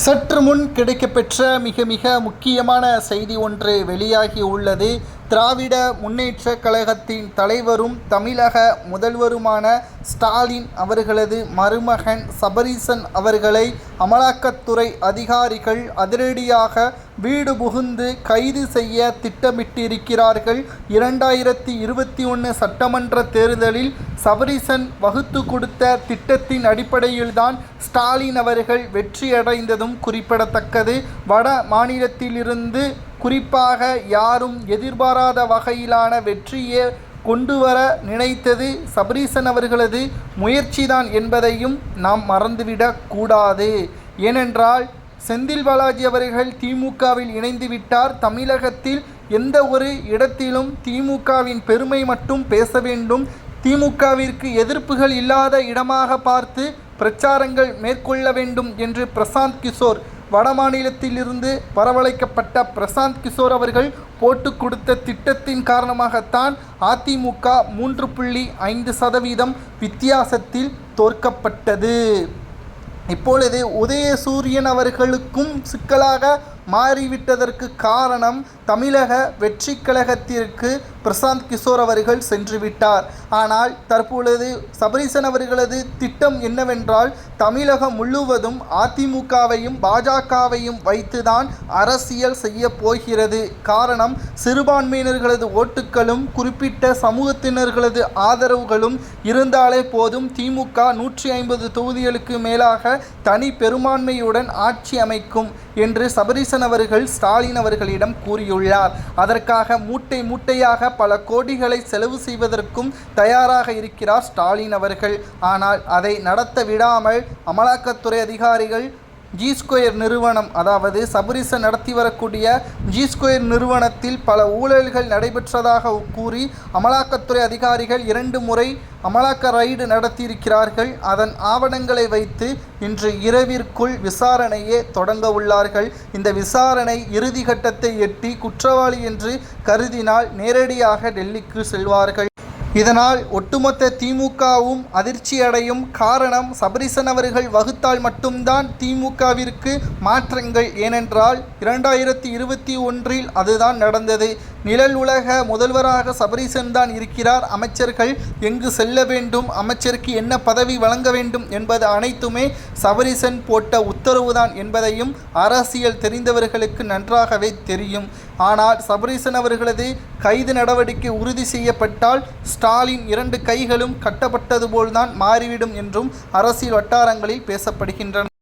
சற்று முன் கிடைக்கப்பெற்ற மிக மிக முக்கியமான செய்தி ஒன்று வெளியாகி உள்ளது. திராவிட முன்னேற்றக் கழகத்தின் தலைவரும் தமிழக முதல்வருமான ஸ்டாலின் அவர்களது மருமகன் சபரீசன் அவர்களை அமலாக்கத்துறை அதிகாரிகள் அதிரடியாக வீடு புகுந்து கைது செய்ய திட்டமிட்டிருக்கிறார்கள். 2021 சட்டமன்ற தேர்தலில் சபரீசன் வகுத்து கொடுத்த திட்டத்தின் அடிப்படையில்தான் ஸ்டாலின் அவர்கள் வெற்றியடைந்ததும் குறிப்பிடத்தக்கது. வட மாநிலத்திலிருந்து குறிப்பாக யாரும் எதிர்பாராத வகையிலான வெற்றியை கொண்டுவர நினைத்தது சபரீசன் அவர்களது முயற்சிதான் என்பதையும் நாம் மறந்துவிடக் கூடாது. ஏனென்றால் செந்தில் பாலாஜி அவர்கள் திமுகவில் இணைந்து விட்டார். தமிழகத்தில் எந்த ஒரு இடத்திலும் திமுகவின் பெருமை மட்டும் பேச வேண்டும், திமுகவிற்கு எதிர்ப்புகள் இல்லாத இடமாக பார்த்து பிரச்சாரங்கள் மேற்கொள்ள வேண்டும் என்று பிரசாந்த் கிஷோர், வடமாநிலத்திலிருந்து வரவழைக்கப்பட்ட பிரசாந்த் கிஷோர் அவர்கள் போட்டு கொடுத்த திட்டத்தின் காரணமாகத்தான் அதிமுக 3.5% வித்தியாசத்தில் தோற்கப்பட்டது. இப்பொழுது உதயசூரியன் அவர்களுக்கும் சிக்கலாக மாறிவிட்டதற்கு காரணம் தமிழக வெற்றி கழகத்திற்கு பிரசாந்த் கிஷோர் அவர்கள் சென்றுவிட்டார். ஆனால் தற்பொழுது சபரீசன் அவர்களது திட்டம் என்னவென்றால் தமிழகம் முழுவதும் அதிமுகவையும் பாஜகவையும் வைத்துதான் அரசியல் செய்ய போகிறது. காரணம், சிறுபான்மையினர்களது ஓட்டுகளும் குறிப்பிட்ட சமூகத்தினர்களது ஆதரவுகளும் இருந்தாலே போதும், திமுக 150 தொகுதிகளுக்கு மேலாக தனி பெரும்பான்மையுடன் ஆட்சி அமைக்கும் என்று சபரீசன் அவர்கள் ஸ்டாலின் அவர்களிடம் கூறியுள்ளார். அதற்காக மூட்டை மூட்டையாக பல கோடிகளை செலவு செய்வதற்கும் தயாராக இருக்கிறார் ஸ்டாலின் அவர்கள். ஆனால் அதை நடத்த விடாமல் அமலாக்கத்துறை அதிகாரிகள் ஜி2 நிறுவனம், அதாவது சபரீசன் நடத்தி வரக்கூடிய ஜி2 நிறுவனத்தில் பல ஊழல்கள் நடைபெற்றதாக கூறி அமலாக்கத்துறை அதிகாரிகள் 2 முறை அமலாக்க ரைடு நடத்தியிருக்கிறார்கள். அதன் ஆவணங்களை வைத்து இன்று இரவிற்குள் விசாரணையே தொடங்க உள்ளார்கள். இந்த விசாரணை இறுதி கட்டத்தை எட்டி குற்றவாளி என்று கருதினால் நேரடியாக டெல்லிக்கு செல்வார்கள். இதனால் ஒட்டுமொத்த திமுகவும் அதிர்ச்சியடையும். காரணம், சபரீசன் அவர்கள் வகுத்தால் மட்டும்தான் திமுகவிற்கு மாற்றங்கள். ஏனென்றால் 2021 அதுதான் நடந்தது. நிழல் உலக முதல்வராக சபரீசன் தான் இருக்கிறார். அமைச்சர்கள் எங்கு செல்ல வேண்டும், அமைச்சருக்கு என்ன பதவி வழங்க வேண்டும் என்பது அனைத்துமே சபரீசன் போட்ட உத்தரவுதான் என்பதையும் அரசியல் தெரிந்தவர்களுக்கு நன்றாகவே தெரியும். ஆனால் சபரீசன் அவர்களது கைது நடவடிக்கை உறுதி செய்யப்பட்டால் ஸ்டாலின் 2 கைகளும் கட்டப்பட்டது போல்தான் மாறிவிடும் என்றும் அரசியல் வட்டாரங்களில் பேசப்படுகின்றன.